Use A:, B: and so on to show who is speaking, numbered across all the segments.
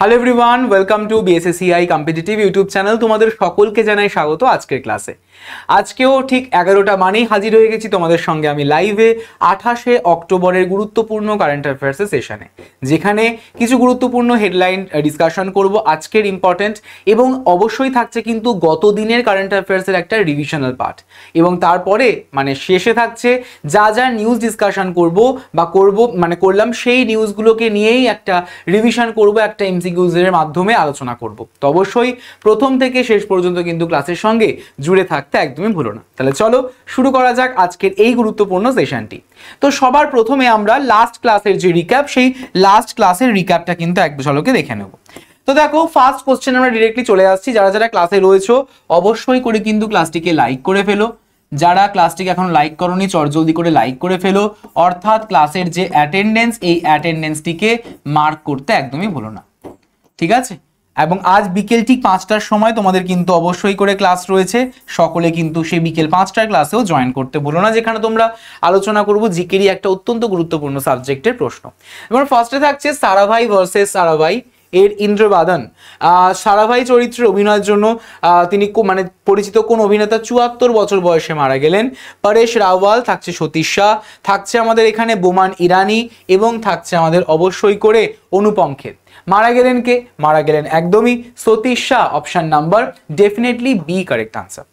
A: Hello everyone, welcome to BSSCI competitive YouTube channel. তোমাদের সকলকে জানাই স্বাগত আজকের ক্লাসে। আজকেও ঠিক 11টা মানেই হাজির হয়ে গেছি তোমাদের সঙ্গে আমি লাইভে 28শে অক্টোবরের গুরুত্বপূর্ণ কারেন্ট অ্যাফেয়ার্সের সেশনে, যেখানে কিছু গুরুত্বপূর্ণ হেডলাইন ডিসকাশন করব আজকের ইম্পর্টেন্ট, এবং অবশ্যই থাকছে কিন্তু গত দিনের কারেন্ট অ্যাফেয়ার্সের একটা রিভিশনাল পার্ট, এবং তারপরে মানে শেষে থাকছে যা যা নিউজ ডিসকাশন করব বা করলাম সেই নিউজগুলোকে নিয়েই একটা রিভিশন করব, একটা এমসিকিউজের মাধ্যমে আলোচনা করব। তো অবশ্যই প্রথম থেকে শেষ পর্যন্ত কিন্তু ক্লাসের সঙ্গে জুড়ে থাকতে একদমই ভুলো না। তাহলে চলো শুরু করা যাক আজকের এই গুরুত্বপূর্ণ সেশনটি। তো সবার প্রথমে আমরা লাস্ট ক্লাসের যে রিক্যাপ, সেই লাস্ট ক্লাসের রিক্যাপটা কিন্তু এক ঝলকে দেখে নেব। তো দেখো, ফার্স্ট কোশ্চেন আমরা ডিরেক্টলি চলে আসছি। যারা যারা ক্লাসে রয়েছো অবশ্যই করে কিন্তু ক্লাসটিকে লাইক করে ফেলো। যারা ক্লাসটিকে এখন লাইক করোনি চটজলদি করে লাইক করে ফেলো, অর্থাৎ ক্লাসের যে অ্যাটেন্ডেন্স, এই অ্যাটেন্ডেন্সটিকে মার্ক করতে একদমই ভুলো না, ঠিক আছে? এবং আজ বিকেল ঠিক 5টার সময় তোমাদের কিন্তু অবশ্যই করে ক্লাস রয়েছে, সকলে কিন্তু সেই বিকেল 5টার ক্লাসেও জয়েন করতে ভুলো না, যেখানে তোমরা আলোচনা করবো জিকেরই একটা অত্যন্ত গুরুত্বপূর্ণ সাবজেক্টের প্রশ্ন। এবার ফার্স্টে থাকছে সারাভাই ভার্সেস সারাভাই এর ইন্দ্রবাদন। সারাভাই চরিত্রের অভিনয়ের জন্য তিনি মানে পরিচিত কোন অভিনেতা 74 বছর বয়সে মারা গেলেন? পরেশ রাওয়াল, থাকছে সতীশ শাহ, থাকছে আমাদের এখানে বোমান ইরানি, এবং থাকছে আমাদের অবশ্যই করে অনুপম খের। মারা গেলেন কে? মারা গেলেন একদমই Satish Shah. Option number definitely B correct answer.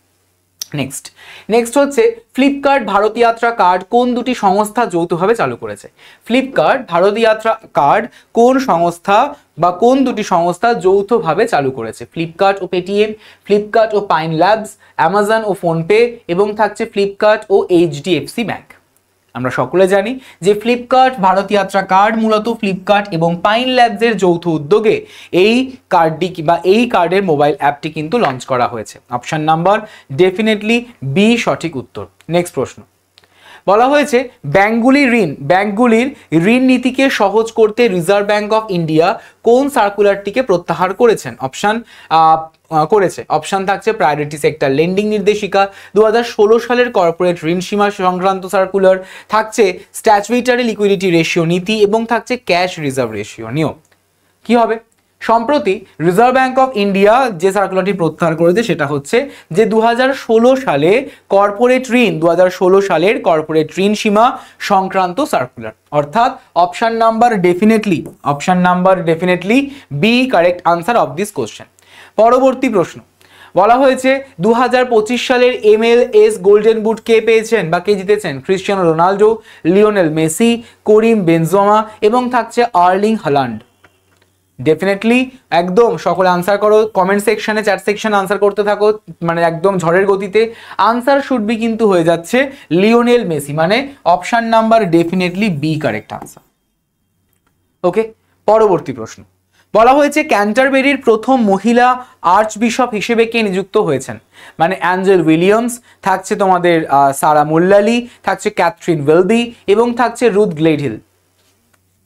A: Next হচ্ছে ফ্লিপকার্ট ভারত যাত্রা কার্ড কোন দুটি সংস্থা যৌথভাবে চালু করেছে? ফ্লিপকার্ট ভারত যাত্রা কার্ড কোন সংস্থা বা কোন দুটি সংস্থা যৌথভাবে চালু করেছে? ফ্লিপকার্ট ও পেটিএম, ফ্লিপকার্ট ও পাইন ল্যাবস, অ্যামাজন ও ফোনপে, এবং থাকছে ফ্লিপকার্ট ও এইচডিএফসি ব্যাংক। আমরা সকলে জানি যে ফ্লিপকার্ট ভারত যাত্রা কার্ড মূলত ফ্লিপকার্ট এবং পাইন ল্যাবসের যৌথ উদ্যোগে এই কার্ডটি বা এই কার্ডের মোবাইল অ্যাপটি কিন্তু লঞ্চ করা হয়েছে। অপশন নাম্বার ডেফিনেটলি বি সঠিক উত্তর। নেক্সট প্রশ্ন বলা হয়েছে ব্যাংকগুলির ঋণ নীতিকে সহজ করতে রিজার্ভ ব্যাংক অফ ইন্ডিয়া কোন সার্কুলারটিকে প্রত্যাহার করেছেন? অপশন থাকছে প্রায়োরিটি সেক্টর লেন্ডিং নির্দেশিকা, 2016 সালের কর্পোরেট ঋণ সীমা সংক্রান্ত সার্কুলার, থাকছে স্ট্যাচুইটারি লিকুইডিটি রেশিও নীতি, এবং থাকছে ক্যাশ রিজার্ভ রেশিও নিয়ম। কি হবে? সম্প্রতি রিজার্ভ ব্যাংক অফ ইন্ডিয়া যে সার্কুলারটি প্রত্যাহার করেছে সেটা হচ্ছে যে 2016 সালে সালের কর্পোরেট ঋণ সীমা সংক্রান্ত সার্কুলার, অর্থাৎ option number definitely B correct answer of this question. পরবর্তী প্রশ্ন বলা হয়েছে 2025 সালের MLS গোল্ডেন বুট কে পেয়েছেন বা কে জিতেছেন? ক্রিস্টিয়ানো রোনাল্ডো, লিওনেল মেসি, করিম বেনজেমা, এবং থাকছে আর্লিং হালান্ড। ডেফিনেটলি একদম সকলে আনসার করো, কমেন্ট সেকশনে, চ্যাট সেকশনে আনসার করতে থাকো, মানে একদম ঝড়ের গতিতে। আনসার শুড বি কিন্তু হয়ে যাচ্ছে লিওনেল মেসি, মানে option number definitely B correct answer. Okay, পরবর্তী প্রশ্ন বলা হয়েছে ক্যান্টারবেরির প্রথম মহিলা আর্চ বিশপ হিসেবে কে নিযুক্ত হয়েছেন? মানে অ্যাঞ্জেল উইলিয়ামস, থাকছে তোমাদের সারা মুল্লালি, থাকছে ক্যাথরিন ওয়েলবি, এবং থাকছে রুথ গ্লেডহিল।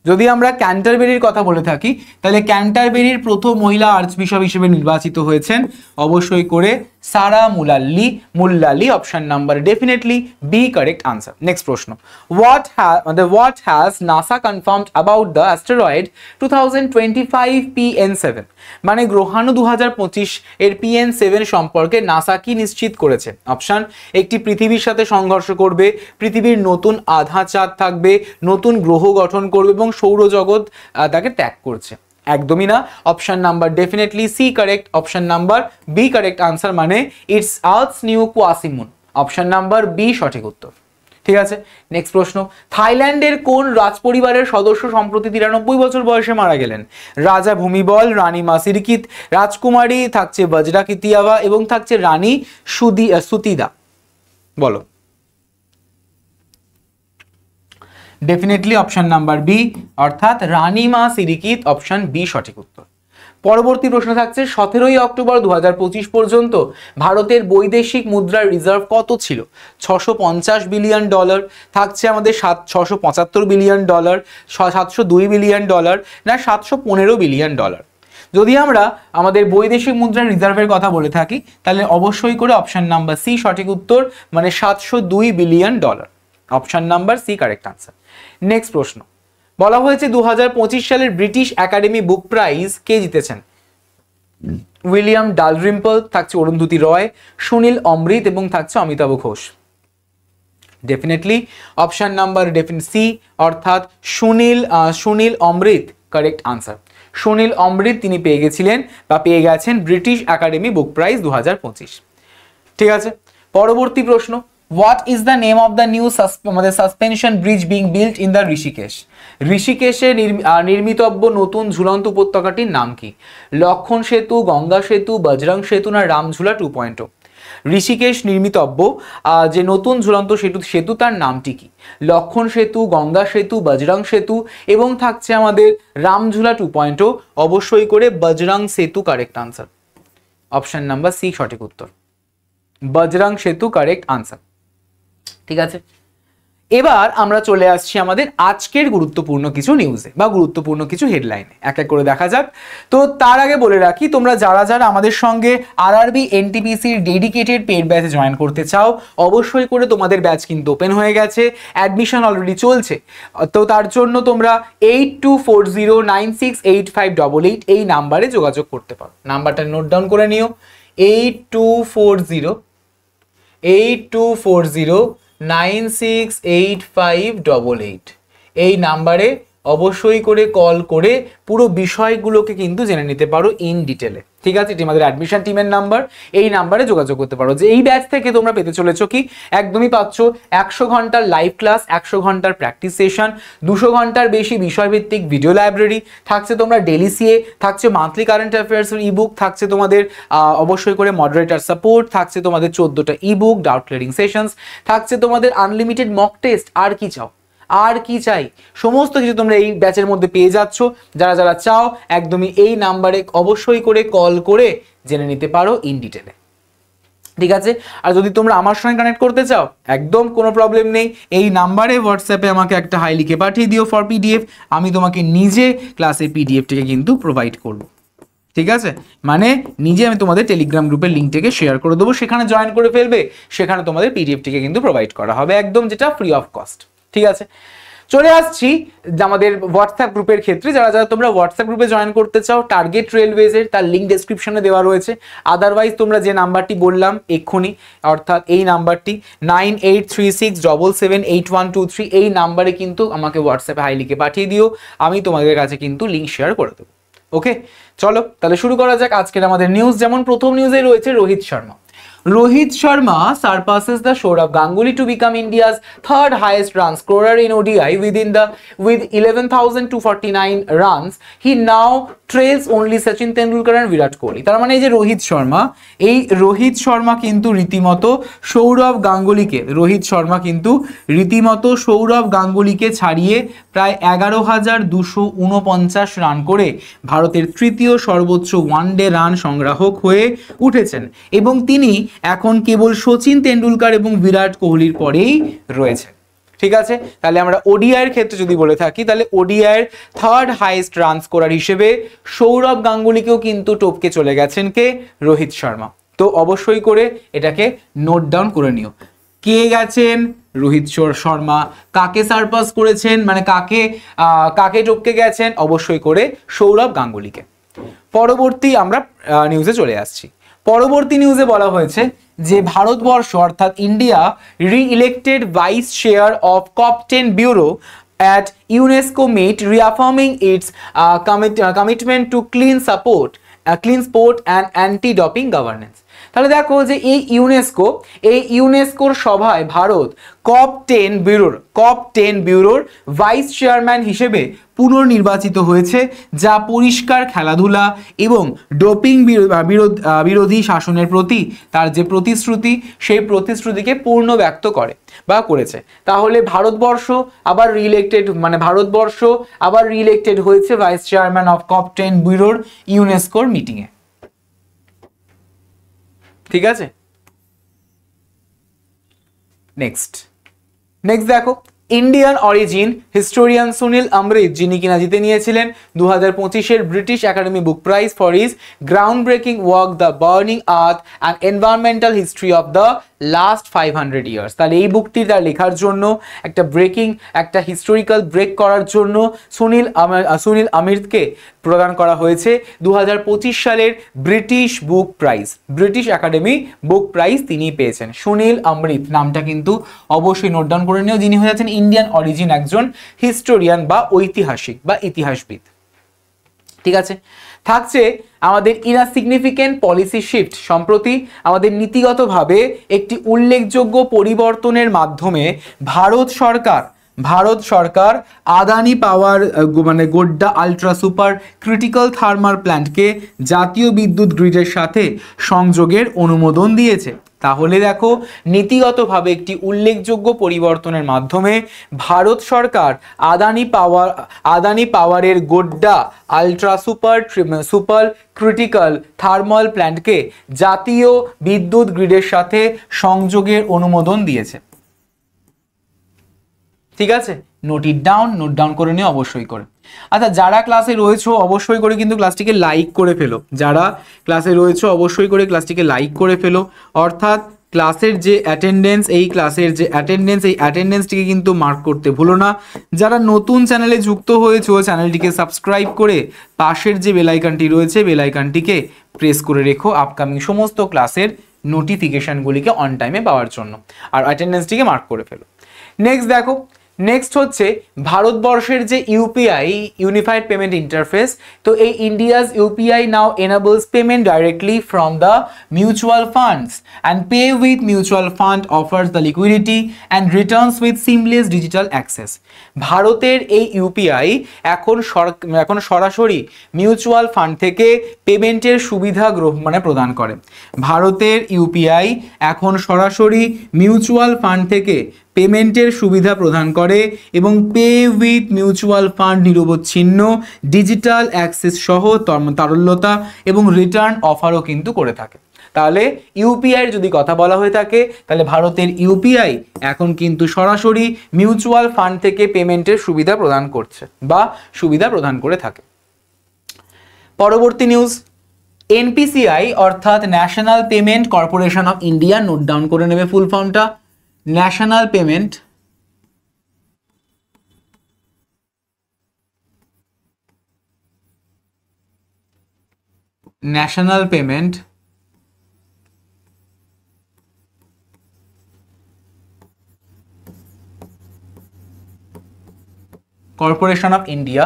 A: যদি আমরা ক্যান্টারবেরির কথা বলে থাকি তাহলে ক্যান্টারবেরির প্রথম মহিলা আর্চ বিশপ হিসেবে নির্বাচিত হয়েছেন অবশ্যই করে Sarah Mullally. Option number definitely B correct answer. Next প্রশ্ন what has NASA confirmed about the asteroid 2025 PN7? মানে গ্রহাণু 2025 এর PN7 সম্পর্কে নাসা কি নিশ্চিত করেছে? অপশন, একটি পৃথিবীর সাথে সংঘর্ষ করবে, পৃথিবীর নতুন আধা চাঁদ থাকবে, নতুন গ্রহ গঠন করবে, এবং সৌরজগৎ তাকে ত্যাগ করছে। একদমই না, option number definitely C correct. Option number B correct answer, মানে it's Earth's new quasi moon. Option number B সঠিক উত্তর। ঠিক আছে, নেক্সট প্রশ্ন থাইল্যান্ডের কোন রাজপরিবারের সদস্য সম্প্রতি 93 বছর বয়সে মারা গেলেন? রাজা ভূমিবল, রানী মাসিরিকিত, রাজকুমারী, থাকছে বজরা কিতিয়াবা, এবং থাকছে রানী সুতিদা। বলো। ডেফিনেটলি অপশন নাম্বার বি, অর্থাৎ রানীমা সিরিকিত। অপশন বি সঠিক উত্তর। পরবর্তী প্রশ্ন থাকছে 17 অক্টোবর 2025 পর্যন্ত ভারতের বৈদেশিক মুদ্রার রিজার্ভ কত ছিল? 650 বিলিয়ন ডলার, থাকছে আমাদের 675 বিলিয়ন ডলার, 702 বিলিয়ন ডলার, না 715 বিলিয়ন ডলার। যদি আমরা আমাদের বৈদেশিক মুদ্রার রিজার্ভের কথা বলে থাকি তাহলে অবশ্যই করে অপশন নাম্বার সি সঠিক উত্তর, মানে 702 billion dollar. Option number C correct answer. Next প্রশ্ন বলা হয়েছে 2025 সালের ব্রিটিশ একাডেমি বুক প্রাইজ কে জিতেছেন? উইলিয়াম ডালরিম্পল, থাকছে অরুন্ধতী রয়, সুনীল অমৃত এবং থাকছে Amitav Ghosh. Definitely option number C অর্থাৎ সুনীল অমৃত কারেক্ট আনসার। সুনীল অমৃত তিনি পেয়ে গেছেন ব্রিটিশ একাডেমি বুক প্রাইজ 2025। ঠিক আছে, পরবর্তী প্রশ্ন, what is the name of the new suspension bridge being built in the Rishikesh? ঋষিকেশে নির্মিতব্য নতুন ঝুলন্ত উপত্যকাটির নাম কি? লক্ষণ সেতু, গঙ্গা সেতু, বজরং সেতু না রামঝুলা 2.0? ঋষিকেশ নির্মিতব্য যে নতুন ঝুলন্ত সেতু তার নামটি কি? লক্ষণ সেতু, গঙ্গা সেতু, বজরং সেতু এবং থাকছে আমাদের রামঝুলা 2.0। অবশ্যই করে Bajrang Setu correct answer. Option number C সঠিক উত্তর, বজরং সেতু কারেক্ট আনসার। ঠিক আছে, এবার আমরা চলে আসছি আমাদের আজকের গুরুত্বপূর্ণ কিছু নিউজে বা গুরুত্বপূর্ণ কিছু হেডলাইনে, এক এক করে দেখা যাক। তো তার আগে বলে রাখি, তোমরা যারা আমাদের সঙ্গে আরআরবি এনটিপিসির ডেডিকেটেড পেড ব্যাচে জয়েন করতে চাও, অবশ্যই করে তোমাদের ব্যাচ কিন্তু ওপেন হয়ে গেছে, অ্যাডমিশন অলরেডি চলছে। তো তার জন্য তোমরা 8240968588 এই নাম্বারে যোগাযোগ করতে পারো। নাম্বারটা নোট ডাউন করে নিও, 8240968588 এই নাম্বারে অবশ্যই করে কল করে পুরো বিষয়গুলোকে কিন্তু জেনে নিতে পারো ইন ডিটেলে। ঠিক আছে, এটি আমাদের অ্যাডমিশন টিমের নাম্বার, এই নাম্বারে যোগাযোগ করতে পারো। যে এই ব্যাচ থেকে তোমরা পেতে চলেছো কি, একদমই পাচ্ছ 100 ঘন্টার লাইভ ক্লাস, 100 ঘন্টার প্র্যাকটিস সেশন, 200 ঘন্টার বেশি বিষয়ভিত্তিক ভিডিও লাইব্রেরি, থাকছে তোমরা ডেলি সিএ, থাকছে মান্থলি কারেন্ট অ্যাফেয়ার্সের ইবুক, থাকছে তোমাদের অবশ্যই করে মডারেটর সাপোর্ট, থাকছে তোমাদের 14টা ইবুক, ডাউট ক্লিয়ারিং সেশনস, থাকছে তোমাদের আনলিমিটেড মক টেস্ট। আর কি চাও, আর কি চাই, সমস্ত কিছু তোমরা এই ব্যাচের মধ্যে পেয়ে যাচ্ছ। যারা চাও একদমই এই নাম্বারে অবশ্যই করে কল করে জেনে নিতে পারো ইন ডিটেলে। ঠিক আছে, আর যদি তোমরা আমার সঙ্গে কানেক্ট করতে চাও, একদম কোনো প্রবলেম নেই, এই নাম্বারে হোয়াটসঅ্যাপে আমাকে একটা হাই লিখে পাঠিয়ে দিও ফর পিডিএফ, আমি তোমাকে নিজে ক্লাসের পিডিএফটিকে কিন্তু প্রোভাইড করব। ঠিক আছে, মানে নিজে আমি তোমাদের টেলিগ্রাম গ্রুপের লিঙ্কটিকে শেয়ার করে দেবো, সেখানে জয়েন করে ফেলবে, সেখানে তোমাদের পিডিএফটিকে কিন্তু প্রোভাইড করা হবে একদম, যেটা ফ্রি অফ কস্ট। ঠিক আছে, চলে আসছি আমাদের হোয়াটসঅ্যাপ গ্রুপের ক্ষেত্রে। যারা তোমরা হোয়াটসঅ্যাপ গ্রুপে জয়েন করতে চাও, টার্গেট রেলওয়েজের, তার লিঙ্ক ডেসক্রিপশনে দেওয়া রয়েছে। আদারওয়াইজ তোমরা যে নাম্বারটি বললাম এক্ষুনি, অর্থাৎ এই নাম্বারটি 9836778123, এই নাম্বারে কিন্তু আমাকে হোয়াটসঅ্যাপে হাই লিখে পাঠিয়ে দিও, আমি তোমাদের কাছে কিন্তু লিঙ্ক শেয়ার করে দেবো। ওকে, চলো তাহলে শুরু করা যাক আজকের আমাদের নিউজ। যেমন প্রথম নিউজে রয়েছে Rohit Sharma. Rohit Sharma surpasses the Sourav Ganguly to become India's third highest run scorer in ODI with 11,249 runs. He now trails only Sachin Tendulkar and Virat Kohli. তার মানে এই যে রোহিত শর্মা কিন্তু রীতিমতো সৌরভ গাঙ্গুলিকে ছাড়িয়ে প্রায় 11,249 রান করে ভারতের তৃতীয় সর্বোচ্চ ওয়ানডে রান সংগ্রাহক হয়ে উঠেছেন এবং তিনি এখন কেবল সচিন তেন্ডুলকার এবং বিরাট কোহলির পরেই রয়েছে। ঠিক আছে, তাহলে আমরা ওডিআই এর ক্ষেত্রে যদি বলে থাকি, তাহলে ওডিআই এর থার্ড হাইয়েস্ট রান স্কোরার হিসেবে সৌরভ গাঙ্গুলিকেও কিন্তু টপকে চলে গেছেন কে, রোহিত শর্মা। তো অবশ্যই করে এটাকে নোট ডাউন করে নিও, কে গেছেন, রোহিত শর্মা। কাকে সারপাস করেছেন, মানে কাকে টপকে গেছেন, অবশ্যই করে সৌরভ গাঙ্গুলিকে। পরবর্তী আমরা নিউজে চলে আসছি। পরবর্তী নিউজে বলা হয়েছে যে ভারতবর্ষ অর্থাৎ India re-elected vice chair of COP10 bureau at UNESCO meet, reaffirming its commitment to clean sport and anti-doping governance. তাহলে দেখো যে এই ইউনেস্কোর সভায় ভারত COP10 ব্যুরোর ভাইস চেয়ারম্যান হিসেবে পুনর্নির্বাচিত হয়েছে, যা পরিষ্কার খেলাধুলা এবং ডোপিং বিরোধী শাসনের প্রতি তার যে প্রতিশ্রুতি, সেই প্রতিশ্রুতিকে পূর্ণ ব্যক্ত করে বা করেছে। তাহলে ভারতবর্ষ আবার রিইলেক্টেড হয়েছে ভাইস চেয়ারম্যান অফ COP10 ব্যুরোর ইউনেস্কোর মিটিংয়ে। ঠিক আছে, নেক্সট দেখো, Indian origin historian Sunil Amrith, যিনি কিনা জিতে নিয়েছিলেন 2025-এর British academy book prize for his ground breaking work the burning earth and environmental history of the last 500 years. তাহলে এই বুকটি তার লেখার জন্য একটা হিস্টোরিক্যাল ব্রেক করার জন্য সুনীল অমৃতকে প্রদান করা হয়েছে 2025 সালের ব্রিটিশ বুক প্রাইজ, ব্রিটিশ একাডেমি বুক প্রাইজ তিনি পেয়েছেন। সুনীল অমৃত নামটা কিন্তু অবশ্যই নোট ডাউন করে নিও, যিনি হয়ে যাচ্ছেন ইন্ডিয়ান অরিজিন একজন হিস্টোরিয়ান বা ঐতিহাসিক বা ইতিহাসবিদ। ঠিক আছে, থাকছে আমাদের ইনসিগনিফিকেন্ট পলিসি শিফট। সম্প্রতি আমাদের নীতিগতভাবে একটি উল্লেখযোগ্য পরিবর্তনের মাধ্যমে ভারত সরকার আদানি পাওয়ার মানে Godda ultra super critical thermal প্ল্যান্টকে জাতীয় বিদ্যুৎ গ্রিডের সাথে সংযোগের অনুমোদন দিয়েছে। তাহলে দেখো, নীতিগতভাবে একটি উল্লেখযোগ্য পরিবর্তনের মাধ্যমে ভারত সরকার আদানি পাওয়ারের Godda ultra super critical thermal প্ল্যান্টকে জাতীয় বিদ্যুৎ গ্রিডের সাথে সংযোগের অনুমোদন দিয়েছে। ঠিক আছে, নোট ডাউন করে নিও অবশ্যই করে। আচ্ছা, যারা ক্লাসে রয়েছো অবশ্যই করে কিন্তু ক্লাসটিকে লাইক করে ফেলো, যারা ক্লাসে রয়েছো অবশ্যই করে ক্লাসটিকে লাইক করে ফেলো, অর্থাৎ ক্লাসের যে অ্যাটেন্ডেন্স এই অ্যাটেন্ডেন্সটিকে কিন্তু মার্ক করতে ভুলো না। যারা নতুন চ্যানেলে যুক্ত হয়েছো চ্যানেলটিকে সাবস্ক্রাইব করে পাশের যে বেল আইকনটি রয়েছে বেল আইকনটিকে প্রেস করে রেখো আপকামিং সমস্ত ক্লাসের নোটিফিকেশনগুলিকে অন টাইমে পাওয়ার জন্য, আর অ্যাটেন্ডেন্সটিকে মার্ক করে ফেলো। নেক্সট হচ্ছে ভারতবর্ষের যে ইউপিআই ইউনিফাইড পেমেন্ট ইন্টারফেস, তো এই India's UPI now enables payment directly from the mutual funds and pay with mutual fund offers the liquidity and returns with seamless digital access। ভারতের এই ইউপিআই এখন সরাসরি মিউচুয়াল ফান্ড থেকে পেমেন্টের সুবিধা প্রদান করে। ভারতের ইউপিআই এখন সরাসরি মিউচুয়াল ফান্ড থেকে পেমেন্টের সুবিধা প্রদান করে এবং পে উইথ মিউচুয়াল ফান্ড নিরবচ্ছিন্ন ডিজিটাল অ্যাক্সেস সহ তারল্যতা এবং রিটার্ন অফারও কিন্তু করে থাকে। তাহলে ইউপিআই এর যদি কথা বলা হয়ে থাকে তাহলে ভারতের ইউপিআই এখন কিন্তু সরাসরি মিউচুয়াল ফান্ড থেকে পেমেন্টের সুবিধা প্রদান করছে বা সুবিধা প্রদান করে থাকে। পরবর্তী নিউজ, এনপিসিআই অর্থাৎ national Payment Corporation of India, note down করে নেবে ফুল ফর্মটা, national Payment Corporation of India,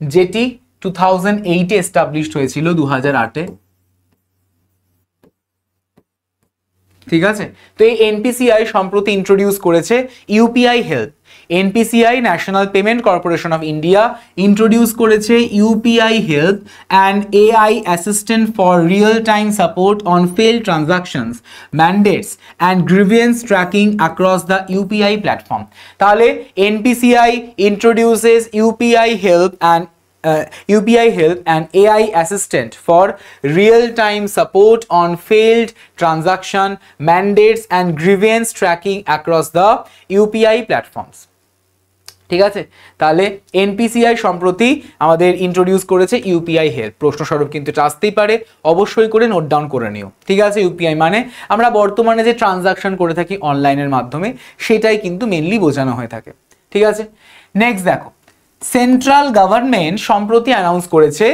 A: যেটি 2008-এ এস্টাবলিশড হয়েছিল, 2008-এ। ঠিক আছে, তো এই এনপিসিআই সম্প্রতি ইন্ট্রোডিউস করেছে UPI help. NPCI National Payment Corporation of India introduce করেছে UPI help and AI assistant for real time support on fail transactions, mandates and grievance tracking across the UPI platform. তাহলে NPCI introduces UPI help and AI assistant for real-time support on failed transaction, mandates and grievance tracking across the UPI platforms। ঠিক আছে, তাহলে NPCI সম্প্রতি আমাদের introduce করেছে UPI help. প্রশ্নস্বরূপ কিন্তু আসতেই পারে, অবশ্যই করে নোট ডাউন করে নিও। ঠিক আছে, ইউপিআই মানে আমরা বর্তমানে যে ট্রানজাকশন করে থাকি অনলাইনের মাধ্যমে সেটাই কিন্তু মেনলি বোঝানো হয়ে থাকে। ঠিক আছে, নেক্সট দেখো, সেন্ট্রাল গভর্নমেন্ট সম্প্রতি অ্যানাউন্স করেছে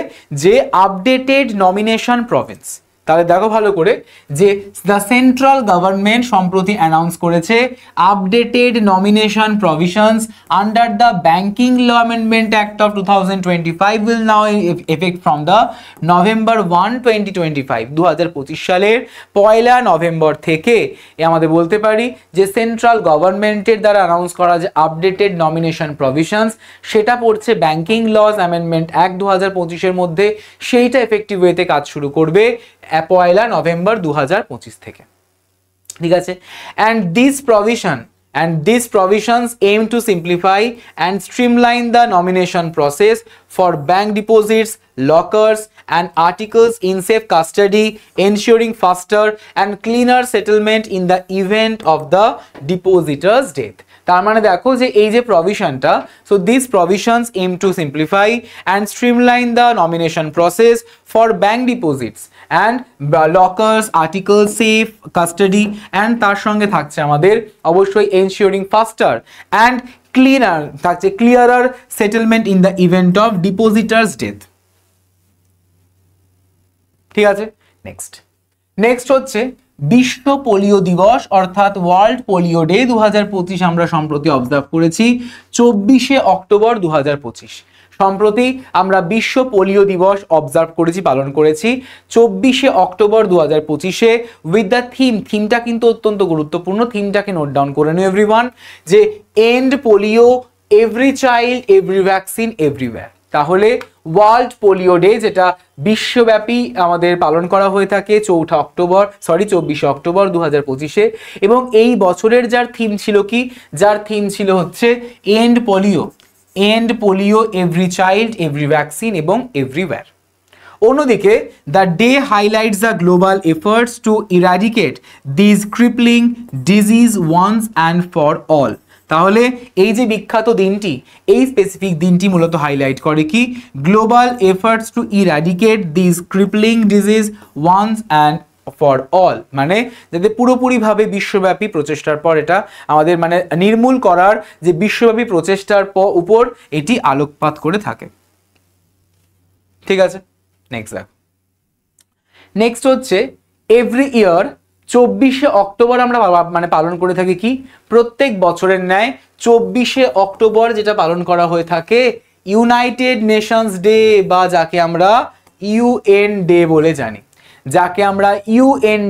A: যে আপডেটেড নমিনেশন প্রভিন্স। তাহলে দেখো ভালো করে যে দ্য সেন্ট্রাল গভর্নমেন্ট সম্প্রতি অ্যানাউন্স করেছে updated nomination provisions under the banking law amendment act of 2025 will now effect from the November 1, 2025। 2025 সালের 1 নভেম্বর থেকে আমাদের বলতে পারি যে সেন্ট্রাল গভর্নমেন্টের দ্বারা অ্যানাউন্স করা যে আপডেটেড নমিনেশন প্রভিশনস সেটা পড়ছে ব্যাংকিং লজ অ্যামেন্ডমেন্ট অ্যাক্ট 2025-এর মধ্যে, সেইটা এফেক্টিভ ওয়েতে কাজ শুরু করবে 1 নভেম্বর 2025 থেকে। ঠিক আছে, and these provisions aim to simplify and streamline the nomination process for bank deposits, lockers and articles in safe custody, ensuring faster and cleaner settlement in the event of the depositor's death. তার মানে দেখো যে এই যে প্রভিশনটা, so this provisions aim to simplify and streamline the nomination process for bank deposits and lockers, article safe custody, and তার সঙ্গে থাকছে আমাদের অবশ্যই এনশিওরিং ফাস্টার অ্যান্ড ক্লিনার, থাকছে ক্লিয়ারার settlement in the event of ডিপোজিটার্স death. ঠিক আছে, নেক্সট হচ্ছে বিশ্ব পোলিও দিবস অর্থাৎ ওয়ার্ল্ড পোলিও ডে 2025 আমরা সম্প্রতি অবজার্ভ করেছি 24শে অক্টোবর 2025। সম্প্রতি আমরা বিশ্ব পোলিও দিবস অবজার্ভ করেছি, পালন করেছি 24শে অক্টোবর 2025-এ উইথ দ্য থিমটা কিন্তু অত্যন্ত গুরুত্বপূর্ণ, থিমটাকে নোট ডাউন করে নিও এভরিওয়ান, যে end polio, every child, every vaccine, everywhere. তাহলে ওয়ার্ল্ড পোলিও ডে যেটা বিশ্বব্যাপী আমাদের পালন করা হয়ে থাকে 24শে অক্টোবর 2025-এ, এবং এই বছরের যার থিম ছিল কি, যার থিম ছিল হচ্ছে end polio, every child, every vaccine এবং এভরিওয়্যার। অন্যদিকে the day highlights the global efforts to eradicate this crippling disease once and for all. তাহলে এই যে বিখ্যাত দিনটি, এই স্পেসিফিক দিনটি মূলত হাইলাইট করে কি, global efforts to eradicate this crippling disease once and for all, মানে যাতে পুরোপুরিভাবে বিশ্বব্যাপী প্রচেষ্টার পর এটা আমাদের মানে নির্মূল করার যে বিশ্বব্যাপী প্রচেষ্টার উপর এটি আলোকপাত করে থাকে। ঠিক আছে, নেক্সট হচ্ছে এভরি ইয়ার 24শে অক্টোবর আমরা মানে পালন করে থাকি কি, প্রত্যেক বছরের ন্যায় 24শে অক্টোবর যেটা পালন করা হয়ে থাকে ইউনাইটেড নেশনস ডে, বা যাকে আমরা ইউএন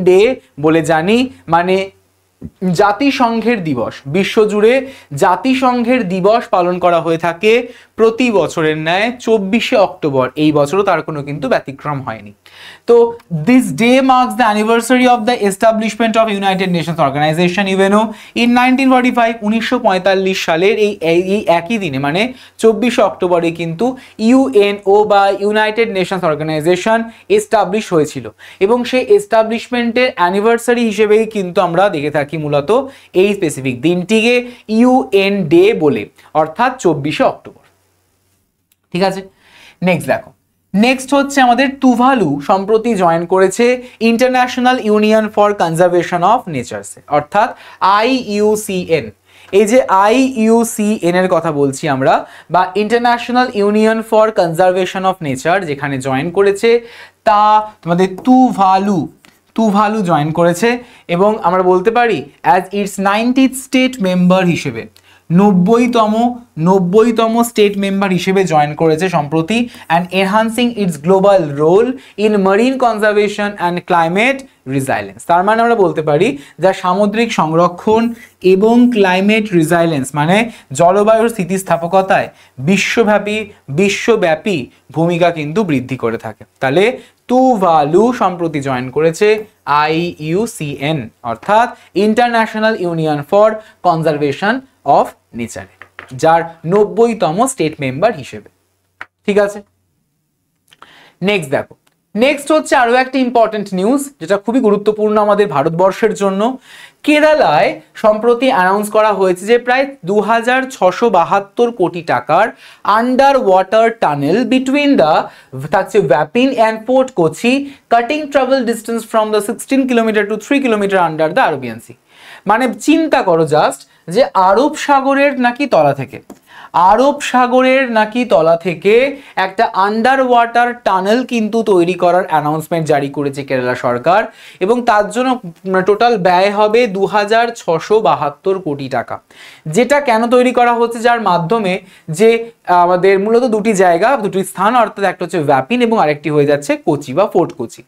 A: ডে বলে জানি, মানে জাতিসংঘের দিবস। বিশ্বজুড়ে জাতিসংঘের দিবস পালন করা হয়ে থাকে প্রতি বছরের ন্যায় 24শে অক্টোবর, এই বছরও তার কোনো কিন্তু ব্যতিক্রম হয়নি। তো this day marks the anniversary of the establishment of United Nations Organization UNO in 1945, 1945 সালের এই একই দিনে মানে 24শে অক্টোবরে কিন্তু ইউএনও বা ইউনাইটেড নেশনস অর্গানাইজেশন এস্টাবলিশ হয়েছিল, এবং সেই এস্টাবলিশমেন্টের অ্যানিভার্সারি হিসেবেই কিন্তু আমরা দেখে থাকি মূলত এই স্পেসিফিক দিনটিকে ইউএন ডে বলে, অর্থাৎ 24শে অক্টোবর। ঠিক আছে, নেক্সট হচ্ছে আমাদের তুভালু সম্প্রতি জয়েন করেছে international union for conservation of nature's, অর্থাৎ IUCN। এই যে IUCN এর কথা বলছি আমরা, বা international union for conservation of nature, যেখানে জয়েন করেছে তা তোমাদের তুভালু জয়েন করেছে, এবং আমরা বলতে পারি as it's 90th state member হিসেবে 90তম স্টেট মেম্বার হিসেবে জয়েন করেছে সম্প্রতি, and enhancing its global role in marine conservation and climate resilience. তার মানে আমরা বলতে পারি যা সামুদ্রিক সংরক্ষণ এবং ক্লাইমেট রিজাইলেন্স মানে জলবায়ুর স্থিতিস্থাপকতায় বিশ্বব্যাপী ভূমিকা কিন্তু বৃদ্ধি করে থাকে। তাহলে তুভালু সম্প্রতি জয়েন করেছে IUCN, অর্থাৎ international union for conservation of nature, যার 90তম স্টেট মেম্বার হিসেবে। ঠিক আছে, নেক্সট হচ্ছে আরো একটা ইম্পর্টেন্ট নিউজ যেটা খুবই গুরুত্বপূর্ণ আমাদের ভারতবর্ষের জন্য। কেরালায় সম্প্রতি অ্যানাউন্স করা হয়েছে যে প্রায় 2672 কোটি টাকার under water tunnel between the থাকছে Vypin and Fort Kochi, cutting travel distance from the 16 kilometre to 3 kilometre under the Arabian sea. মানে চিন্তা করো জাস্ট যে আরব সাগরের নাকি তলা থেকে একটা আন্ডার ওয়াটার টানেল কিন্তু তৈরি করার অ্যানাউন্সমেন্ট জারি করেছে কেরালা সরকার, এবং তার জন্য টোটাল ব্যয় হবে 2672 কোটি টাকা। যেটা কেন তৈরি করা হচ্ছে, যার মাধ্যমে যে আমাদের মূলত দুটি স্থান, অর্থাৎ একটা হচ্ছে ভ্যাপিন এবং আরেকটি হয়ে যাচ্ছে কোচি বা ফোর্ট কোচি।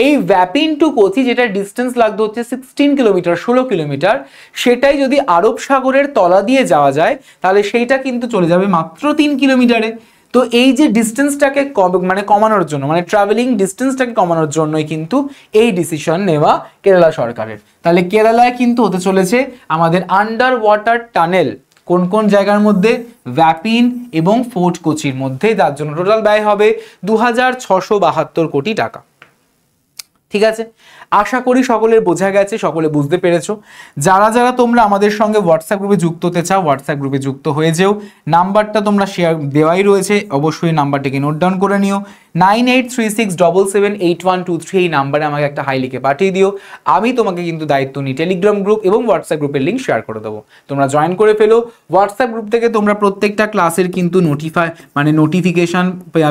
A: এই ভ্যাপিন টু কোচি যেটা ডিস্টেন্স লাগতো হচ্ছে 16 কিলোমিটার, 16 কিলোমিটার, সেটাই যদি আরব সাগরের তলা দিয়ে যাওয়া যায় তাহলে সেইটা কিন্তু চলে যাবে মাত্র 3 কিলোমিটারে। তো এই যে ডিস্টেন্সটাকে কমানোর জন্য, মানে ট্রাভেলিং ডিস্টেন্সটাকে কমানোর জন্যই কিন্তু এই ডিসিশন নেওয়া কেরালা সরকারের। তাহলে কেরালায় কিন্তু হতে চলেছে আমাদের আন্ডার ওয়াটার টানেল কোন কোন জায়গার মধ্যে? ভ্যাপিন এবং ফোর্ট কোচির মধ্যে, যার জন্য টোটাল ব্যয় হবে 2672 কোটি টাকা। ঠিক আছে, আশা করি সকলের বোঝা গেছে, সকলে বুঝতে পেরেছো। যারা যারা তোমরা আমাদের সঙ্গে হোয়াটসঅ্যাপ গ্রুপে যুক্ত হতে চাও, হোয়াটসঅ্যাপ গ্রুপে যুক্ত হয়ে যেও। নাম্বারটা তোমরা শেয়ার দেওয়াই রয়েছে, অবশ্যই নাম্বারটিকে নোট ডাউন করে নিও। 9836778123 এই নাম্বারে আমাকে একটা হাই লিখে পাঠিয়ে দিও। আমি তোমাকে কিন্তু দায়িত্ব নিই টেলিগ্রাম গ্রুপ এবং হোয়াটসঅ্যাপ গ্রুপের লিঙ্ক শেয়ার করে দেবো, তোমরা জয়েন করে ফেলো। হোয়াটসঅ্যাপ গ্রুপ থেকে তোমরা প্রত্যেকটা ক্লাসের কিন্তু নোটিফিকেশন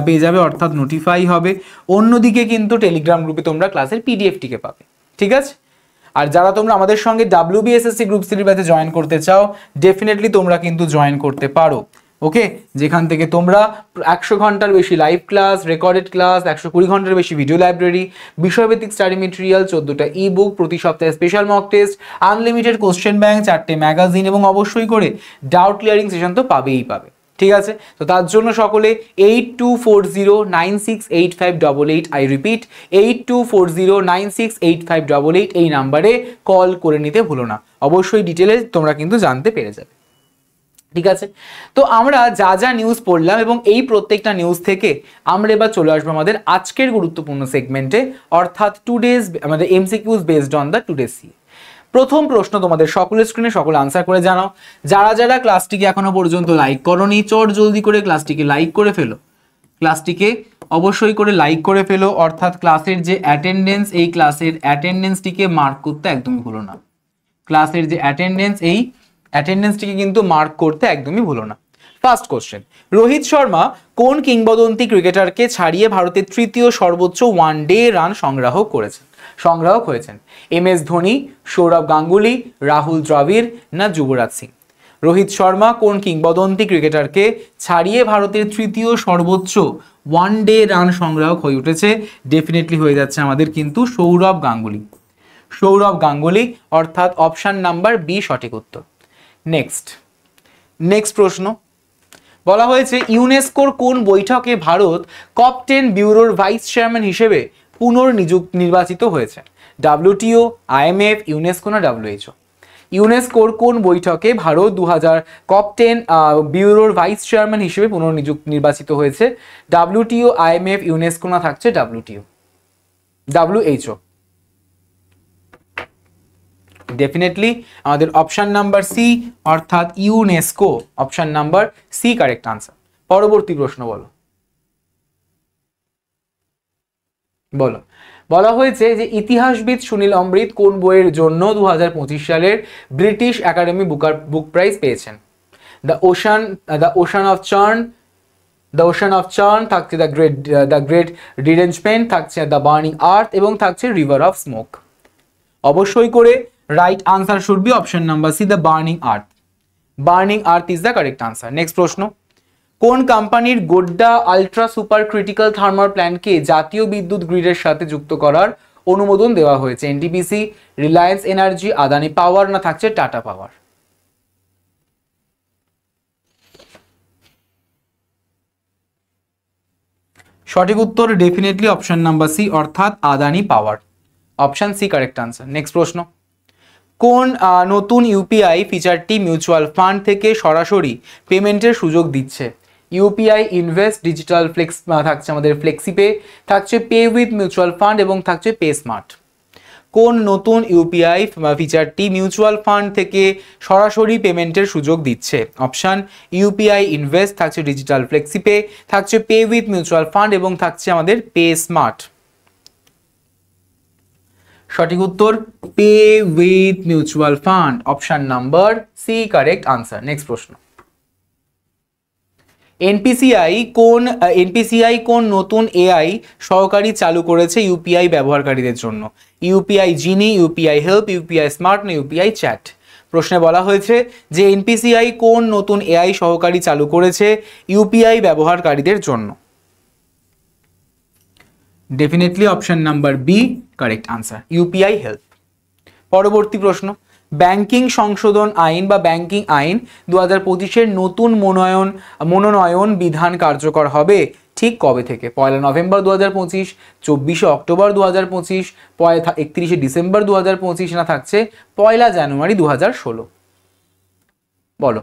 A: পেয়ে যাবে, অর্থাৎ নোটিফাই হবে। অন্যদিকে কিন্তু টেলিগ্রাম গ্রুপে তোমরা ক্লাসের পিডিএফটিকে পাবে। ঠিক আছে, আর যারা তোমরা আমাদের সঙ্গে WBSSC গ্রুপ সিরির ব্যাচে জয়েন করতে চাও, ডেফিনেটলি তোমরা কিন্তু জয়েন করতে পারো। ওকে, যেখান থেকে তোমরা 100 ঘন্টার বেশি লাইভ ক্লাস, রেকর্ডেড ক্লাস, 120 ঘন্টার বেশি ভিডিও লাইব্রেরি, বিষয়ভিত্তিক স্টাডি মেটেরিয়াল, 14টা ই-বুক, প্রতি সপ্তাহে special mock test, unlimited question bank, 4টে ম্যাগাজিন এবং অবশ্যই করে ডাউট ক্লিয়ারিং সেশন তো পাবেই পাবে। ঠিক আছে, তো তার জন্য সকলে 8240968588, আই রিপিট 8240968588 এই নাম্বারে কল করে নিতে ভুলো না। অবশ্যই ডিটেলে তোমরা কিন্তু জানতে পেরে যাবে। ঠিক আছে, তো আমরা যা যা নিউজ পড়লাম এবং এই প্রত্যেকটা নিউজ থেকে আমরা এবার চলে আসবো আমাদের আজকের গুরুত্বপূর্ণ সেগমেন্টে, অর্থাৎ টুডেজ আমাদের MCQs based on the today C. প্রথম প্রশ্ন তোমাদের সকলের স্ক্রিনে, সকলে আনসার করে জানাও। যারা যারা ক্লাসটিকে এখনো পর্যন্ত লাইক করোনি, চট জলদি করে ক্লাসটিকে লাইক করে ফেলো, ক্লাসটিকে অবশ্যই করে লাইক করে ফেলো, অর্থাৎ ক্লাসের যে অ্যাটেন্ডেন্স, এই ক্লাসের অ্যাটেন্ডেন্সটিকে মার্ক করতে একদমই ভুলো না। ক্লাসের যে অ্যাটেন্ডেন্সটিকে কিন্তু মার্ক করতে একদমই ভুলো না। ফার্স্ট কোশ্চেন, রোহিত শর্মা কোন কিংবদন্তি ক্রিকেটারকে ছাড়িয়ে ভারতের তৃতীয় সর্বোচ্চ ওয়ানডে রান সংগ্রাহক হয়েছেন? MS ধোনি, সৌরভ গাঙ্গুলি, রাহুল দ্রাবিড় না যুবরাজ সিং? রোহিত শর্মা কোন কিংবদন্তি ক্রিকেটারকে ছাড়িয়ে ভারতের তৃতীয় সর্বোচ্চ ওয়ানডে রান সংগ্রাহক হয়ে উঠেছে? ডেফিনেটলি হয়ে যাচ্ছে আমাদের কিন্তু সৌরভ গাঙ্গুলি, অর্থাৎ অপশন নাম্বার বি সঠিক উত্তর। নেক্সট প্রশ্ন, বলা হয়েছে ইউনেস্কোর কোন বৈঠকে ভারত COP10 ব্যুরোর ভাইস চেয়ারম্যান হিসেবে পুনর্নির্বাচিত হয়েছে? WTO, IMF, ইউনেস্কো না WHO? ইউনেস্কোর কোন বৈঠকে ভারত COP10 ব্যুরোর ভাইস চেয়ারম্যান হিসেবে পুনর্নির্বাচিত হয়েছে? WTO, IMF, ইউনেস্কো না থাকছে WHO? ডেফিনেটলি আমাদের অপশন নাম্বার সি, অর্থাৎ UNESCO, option number C correct answer. পরবর্তী প্রশ্ন বলো। বলা হয়েছে যে ইতিহাসবিদ সুনীল অমৃত কোন বইয়ের জন্য 2025 সালের ব্রিটিশ একাডেমি বুক প্রাইজ পেয়েছেন? দ্য ওশান অফ চার্ন থাকছে দ্য গ্রেট ডিরেঞ্জমেন্ট, থাকছে দ্য বার্নিং আর্থ এবং থাকছে রিভার অফ স্মোক। অবশ্যই করে right answer should be option number C, the burning earth is the correct answer. Next প্রশ্ন, কোন কোম্পানির Godda ultra super critical thermal প্ল্যান্টকে জাতীয় বিদ্যুৎ গ্রিডের সাথে যুক্ত করার অনুমোদন দেওয়া হয়েছে? NTPC, রিলায়েন্স এনার্জি, আদানি পাওয়ার না থাকছে টাটা পাওয়ার? সঠিক উত্তর ডেফিনেটলি অপশন নাম্বার সি, অর্থাৎ Adani power. Option C correct answer. Next প্রশ্ন, কোন নতুন ইউপিআই ফিচারটি মিউচুয়াল ফান্ড থেকে সরাসরি পেমেন্টের সুযোগ দিচ্ছে? ইউপিআই ইনভেস্ট, ডিজিটাল ফ্লেক্স থাকছে আমাদের ফ্লেক্সিপে, থাকছে পে উইথ মিউচুয়াল ফান্ড এবং থাকছে পে স্মার্ট। কোন নতুন ইউপিআই ফিচারটি মিউচুয়াল ফান্ড থেকে সরাসরি পেমেন্টের সুযোগ দিচ্ছে? অপশন ইউপিআই ইনভেস্ট, থাকছে ডিজিটাল ফ্লেক্সিপে, থাকছে পে উইথ মিউচুয়াল ফান্ড এবং থাকছে আমাদের পে স্মার্ট। সঠিক উত্তর pay with mutual fund, option number C correct answer. Next প্রশ্ন, এনপিসিআই কোন নতুন এআই সহকারী চালু করেছে ইউপিআই ব্যবহারকারীদের জন্য? UPI genie, UPI help, UPI smart না ইউপিআই চ্যাট? প্রশ্নে বলা হয়েছে যে এনপিসিআই কোন নতুন এআই সহকারী চালু করেছে ইউপিআই ব্যবহারকারীদের জন্য? Definitely option number B correct answer, UPI help. পরবর্তী প্রশ্ন, ব্যাংকিং সংশোধন আইন বা ব্যাংকিং আইন 2025-এর নতুন মনোনয়ন বিধান কার্যকর হবে ঠিক কবে থেকে? 1 নভেম্বর 2025, 24 অক্টোবর 2025, 31 ডিসেম্বর 2025 না থাকছে 1 জানুয়ারি 2016? বলো।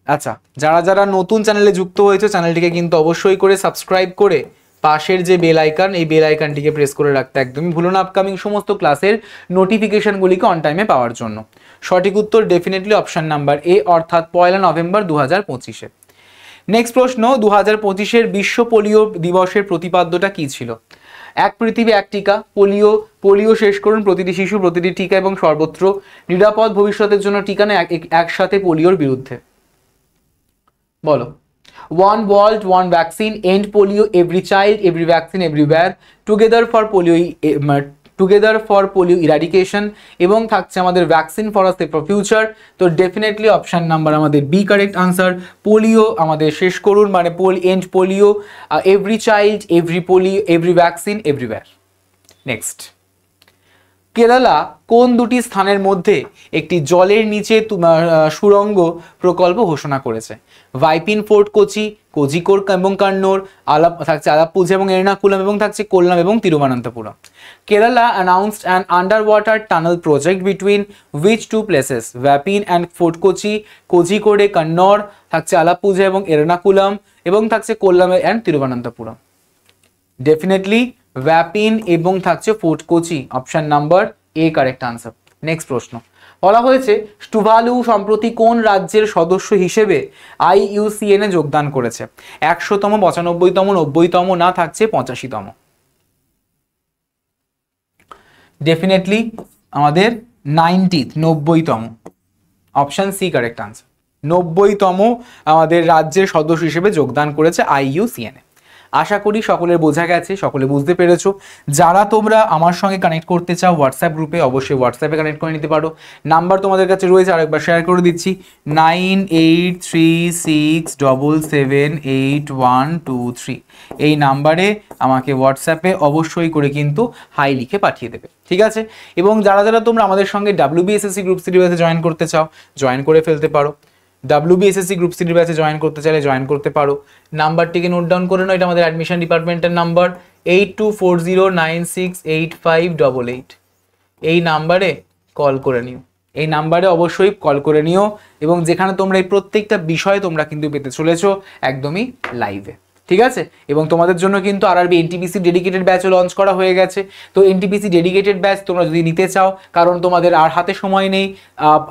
A: আচ্ছা, যারা যারা নতুন চ্যানেলে যুক্ত হয়েছে চ্যানেলটিকে কিন্তু অবশ্যই করে সাবস্ক্রাইব করে পাশের যে বেল আইকন, এই বেল আইকনটিকে প্রেস করে রাখতে একদমই ভুলো না আপকামিং সমস্ত ক্লাসের নোটিফিকেশনগুলিকে অন টাইমে পাওয়ার জন্য। সঠিক উত্তর ডেফিনেটলি অপশন নাম্বার এ, অর্থাৎ 1 নভেম্বর 2025-এ। নেক্সট প্রশ্ন, 2025-এর বিশ্ব পোলিও দিবসের প্রতিপাদ্যটা কি ছিল? এক পৃথিবী এক টিকা, পোলিও শেষ করুন, প্রতিটি শিশু প্রতিটি টিকা এবং সর্বত্র নিরাপদ ভবিষ্যতের জন্য টিকা না একসাথে পোলিওর বিরুদ্ধে? বলো। One world one vaccine, end polio, every child every vaccine everywhere, together for polio eradication, এবং থাকছে আমাদের vaccine for a safer future. তো ডেফিনেটলি অপশন নাম্বার আমাদের বি কারেক্ট আনসার। পোলিও আমাদের শেষ করুন মানে end polio, every child every polio every vaccine everywhere. Next, Kerala কোন দুটি স্থানের মধ্যে একটি জলের নিচে সুড়ঙ্গ প্রকল্প ঘোষণা করেছে? ভাইপিন ফোর্ট কোচি, কোজিকোড এবং কান্নোর, থাকছে আলাপ্পুঝা এবং এর্নাকুলাম, এবং থাকছে কোল্লাম এবং Thiruvananthapuram. Kerala announced an underwater tunnel project between which two places? Vypin and Fort Kochi, Kozhikode Kannur, থাকছে আলাপ্পুঝা এবং এর্নাকুলাম, এবং থাকছে কোল্লাম অ্যান্ড তিরুবনন্তপুরম। ডেফিনেটলি ভাইপিন এবং থাকছে Fort Kochi, option number A correct answer. Next প্রশ্ন, বলা হয়েছে টুভালু সম্প্রতি কোন রাজ্যের সদস্য হিসেবে IUCN এ যোগদান করেছে? 100তম, 95তম, 90তম, না থাকছে 85তম? ডেফিনেটলি আমাদের 90তম, অপশন সি কারেক্ট আনসার। 90তম আমাদের রাজ্যের সদস্য হিসেবে যোগদান করেছে IUCN এ। আশা করি সকলের বোঝা গেছে, সকলে বুঝতে পেরেছো। যারা তোমরা আমার সঙ্গে কানেক্ট করতে চাও হোয়াটসঅ্যাপ গ্রুপে, অবশ্যই হোয়াটসঅ্যাপে কানেক্ট করে নিতে পারো। নাম্বার তোমাদের কাছে রয়েছে, আরেকবার শেয়ার করে দিচ্ছি, 9836778123। এই নাম্বারে আমাকে হোয়াটসঅ্যাপে অবশ্যই করে কিন্তু হাই লিখে পাঠিয়ে দেবে, ঠিক আছে? এবং যারা যারা তোমরা আমাদের সঙ্গে WBSSC গ্রুপ সি ব্যাচে জয়েন করতে চাও, জয়েন করে ফেলতে পারো। WBSSC গ্রুপ সি ব্যাচে জয়েন করতে চাইলে জয়েন করতে পারো। নাম্বারটিকে নোট ডাউন করে নাও, এটা আমাদের অ্যাডমিশন ডিপার্টমেন্টের নাম্বার 8240968588। এই নাম্বারে কল করে নিও, এই নাম্বারে অবশ্যই কল করে নিও, এবং যেখানে তোমরা এই প্রত্যেকটা বিষয় তোমরা কিন্তু পেতে চলেছো একদমই লাইভে, ঠিক আছে? এবং তোমাদের জন্য কিন্তু RRB NTPC ডেডিকেটেড ব্যাচও লঞ্চ করা হয়ে গেছে। তো NTPC ডেডিকেটেড ব্যাচ তোমরা যদি নিতে চাও, কারণ তোমাদের আর হাতে সময় নেই,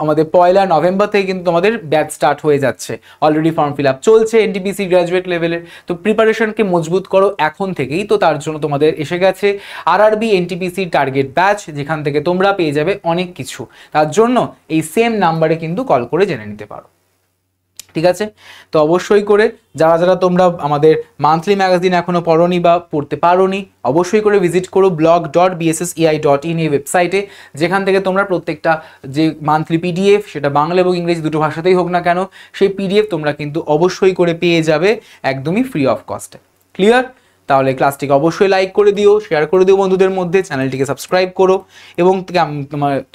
A: আমাদের 1 নভেম্বর থেকে কিন্তু তোমাদের ব্যাচ স্টার্ট হয়ে যাচ্ছে, অলরেডি ফর্ম ফিল আপ চলছে NTPC গ্র্যাজুয়েট লেভেলের। তো প্রিপারেশনকে মজবুত করো এখন থেকেই। তো তার জন্য তোমাদের এসে গেছে RRB NTPC টার্গেট ব্যাচ, যেখান থেকে তোমরা পেয়ে যাবে অনেক কিছু। তার জন্য এই সেম নাম্বারে কিন্তু কল করে জেনে নিতে পারো, ঠিক আছে? তো অবশ্যই করে যারা যারা তোমরা আমাদের মান্থলি ম্যাগাজিন এখনো পড়োনি বা পড়তে পারোনি, অবশ্যই করে ভিজিট করো blog.bssei.in এই ওয়েবসাইটে, যেখান থেকে তোমরা প্রত্যেকটা যে মান্থলি PDF, সেটা বাংলা এবং ইংরেজি দুটো ভাষাতেই হোক না কেন, সেই PDF তোমরা কিন্তু অবশ্যই করে পেয়ে যাবে একদমই ফ্রি অফ কস্টে। ক্লিয়ার? তাহলে ক্লাসটিকে অবশ্যই লাইক করে দিও, শেয়ার করে দিও বন্ধুদের মধ্যে, চ্যানেলটিকে সাবস্ক্রাইব করো, এবং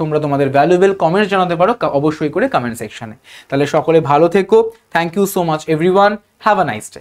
A: তোমরা তোমাদের ভ্যালুয়েবল কমেন্টস জানাতে পারো অবশ্যই করে কমেন্ট সেকশনে। তাহলে সকলে ভালো থেকো। Thank you so much everyone, have a nice day.